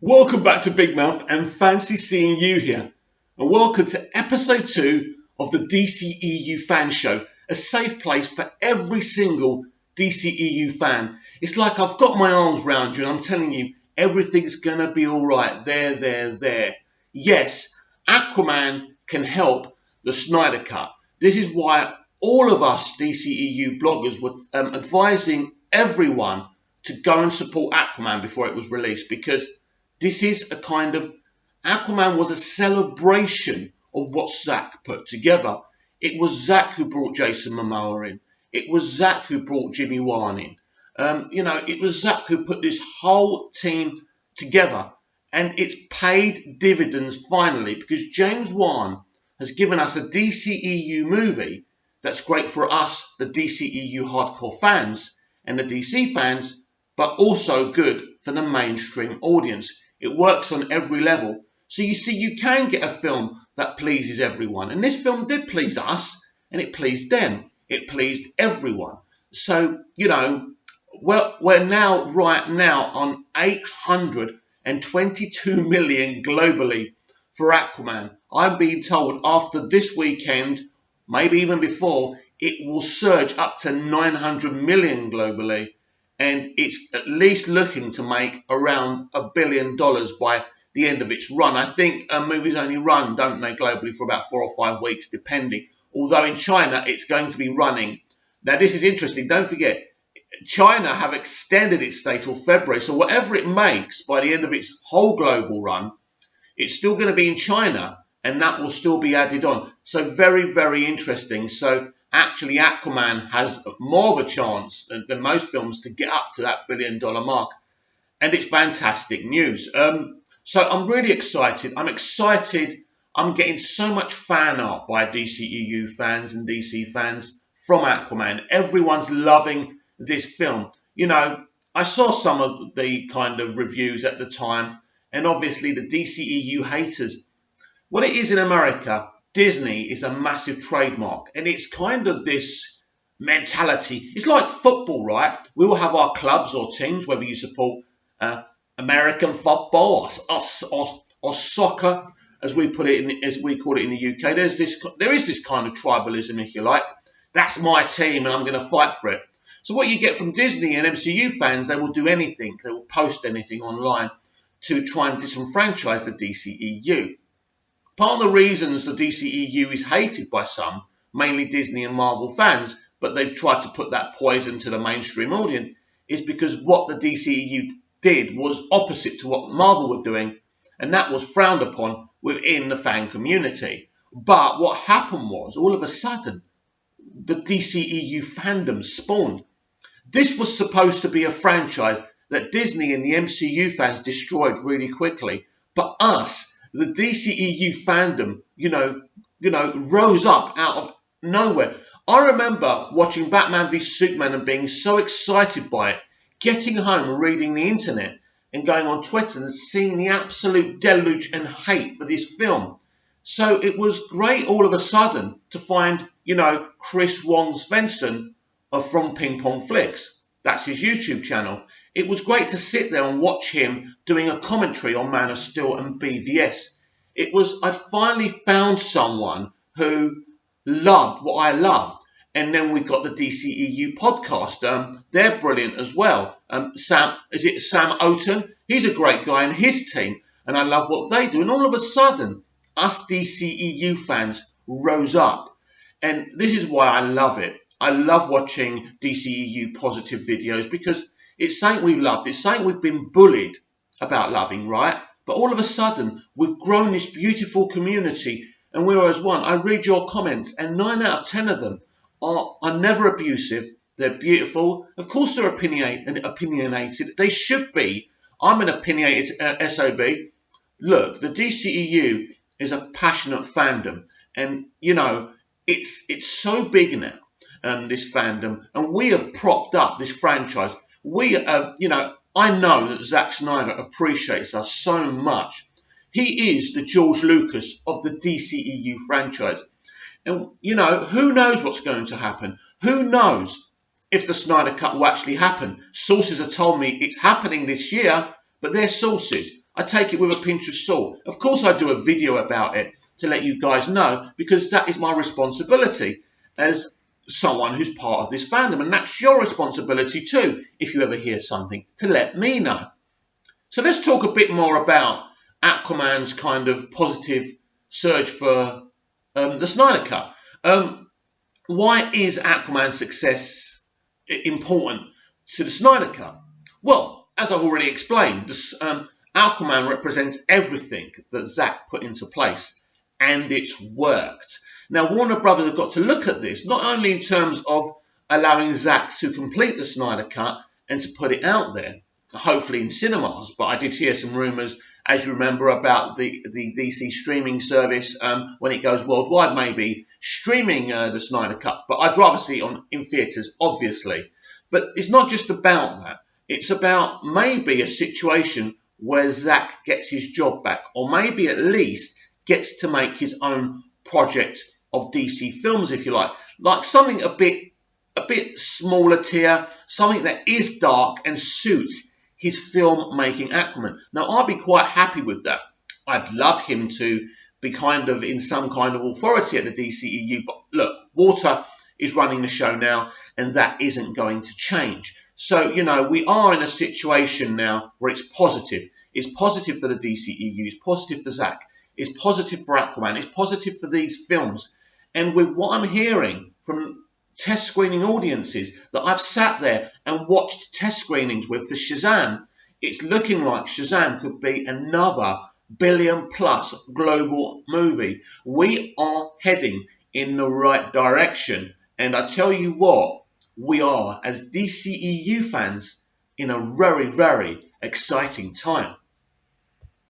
Welcome back to Big Mouth and fancy seeing you here. And welcome to episode 2 of the DCEU Fan Show, a safe place for every single DCEU fan. It's like I've got my arms round you and I'm telling you everything's gonna be alright. There. Yes, Aquaman can help the Snyder Cut. This is why all of us DCEU bloggers were advising everyone to go and support Aquaman before it was released, because this is a kind of, Aquaman was a celebration of what Zack put together. It was Zack who brought Jason Momoa in. It was Zack who brought Jimmy Wan in. It was Zack who put this whole team together, and it's paid dividends finally, because James Wan has given us a DCEU movie that's great for us, the DCEU hardcore fans and the DC fans, but also good for the mainstream audience. It works on every level. So you see, you can get a film that pleases everyone. And this film did please us, and it pleased them. It pleased everyone. So, we're now, right now, on 822 million globally for Aquaman. I'm being told after this weekend, maybe even before, it will surge up to 900 million globally. And it's at least looking to make around $1 billion by the end of its run. I think movies only run, don't they, globally for about 4 or 5 weeks, depending. Although in China, it's going to be running. Now, this is interesting. Don't forget, China have extended its stay till February. So whatever it makes by the end of its whole global run, it's still going to be in China, and that will still be added on. So very, very interesting. So actually, Aquaman has more of a chance than most films to get up to that $1 billion mark. And it's fantastic news. So I'm really excited. I'm getting so much fan art by DCEU fans and DC fans from Aquaman. Everyone's loving this film. I saw some of the kind of reviews at the time, and obviously the DCEU haters. What it is in America, Disney is a massive trademark, and it's kind of this mentality. It's like football, right? We will have our clubs or teams, whether you support American football or soccer, as we call it in the UK. There is this kind of tribalism, if you like. That's my team, and I'm going to fight for it. So what you get from Disney and MCU fans, they will do anything. They will post anything online to try and disenfranchise the DCEU. Part of the reasons the DCEU is hated by some, mainly Disney and Marvel fans, but they've tried to put that poison to the mainstream audience, is because what the DCEU did was opposite to what Marvel were doing, and that was frowned upon within the fan community. But what happened was, all of a sudden, the DCEU fandom spawned. This was supposed to be a franchise that Disney and the MCU fans destroyed really quickly, but us, the DCEU fandom, rose up out of nowhere. I remember watching Batman v Superman and being so excited by it, getting home and reading the internet and going on Twitter and seeing the absolute deluge and hate for this film. So it was great all of a sudden to find, Chris Wong Svensson from Ping Pong Flicks. That's his YouTube channel. It was great to sit there and watch him doing a commentary on Man of Steel and BVS. I'd finally found someone who loved what I loved. And then we got the DCEU podcast. They're brilliant as well. Sam Oten? He's a great guy, and his team. And I love what they do. And all of a sudden, us DCEU fans rose up. And this is why I love it. I love watching DCEU positive videos, because it's something we've loved. It's something we've been bullied about loving, right? But all of a sudden, we've grown this beautiful community, and we're as one. I read your comments, and 9 out of 10 of them are never abusive. They're beautiful. Of course, they're opinionated. They should be. I'm an opinionated SOB. Look, the DCEU is a passionate fandom, and it's so big now. This fandom, and we have propped up this franchise. I know that Zack Snyder appreciates us so much. He is the George Lucas of the DCEU franchise. And, who knows what's going to happen? Who knows if the Snyder Cut will actually happen? Sources have told me it's happening this year, but they're sources. I take it with a pinch of salt. Of course, I do a video about it to let you guys know, because that is my responsibility as someone who's part of this fandom. And that's your responsibility too, if you ever hear something, to let me know. So let's talk a bit more about Aquaman's kind of positive surge for the Snyder Cut. Why is Aquaman's success important to the Snyder Cut? Well, as I've already explained, Aquaman represents everything that Zack put into place, and it's worked. Now, Warner Brothers have got to look at this, not only in terms of allowing Zack to complete the Snyder Cut and to put it out there, hopefully in cinemas, but I did hear some rumours, as you remember, about the DC streaming service, when it goes worldwide, maybe streaming the Snyder Cut. But I'd rather see it in theatres, obviously. But it's not just about that. It's about maybe a situation where Zack gets his job back, or maybe at least gets to make his own project of DC films, if you like something a bit smaller tier, something that is dark and suits his film-making Aquaman. Now, I'd be quite happy with that. I'd love him to be kind of in some kind of authority at the DCEU, but look, Water is running the show now, and that isn't going to change. So, you know, we are in a situation now where it's positive. It's positive for the DCEU, it's positive for Zack, it's positive for Aquaman, it's positive for these films. And with what I'm hearing from test screening audiences that I've sat there and watched test screenings with for Shazam, it's looking like Shazam could be another billion-plus global movie. We are heading in the right direction. And I tell you what, we are, as DCEU fans, in a very, very exciting time.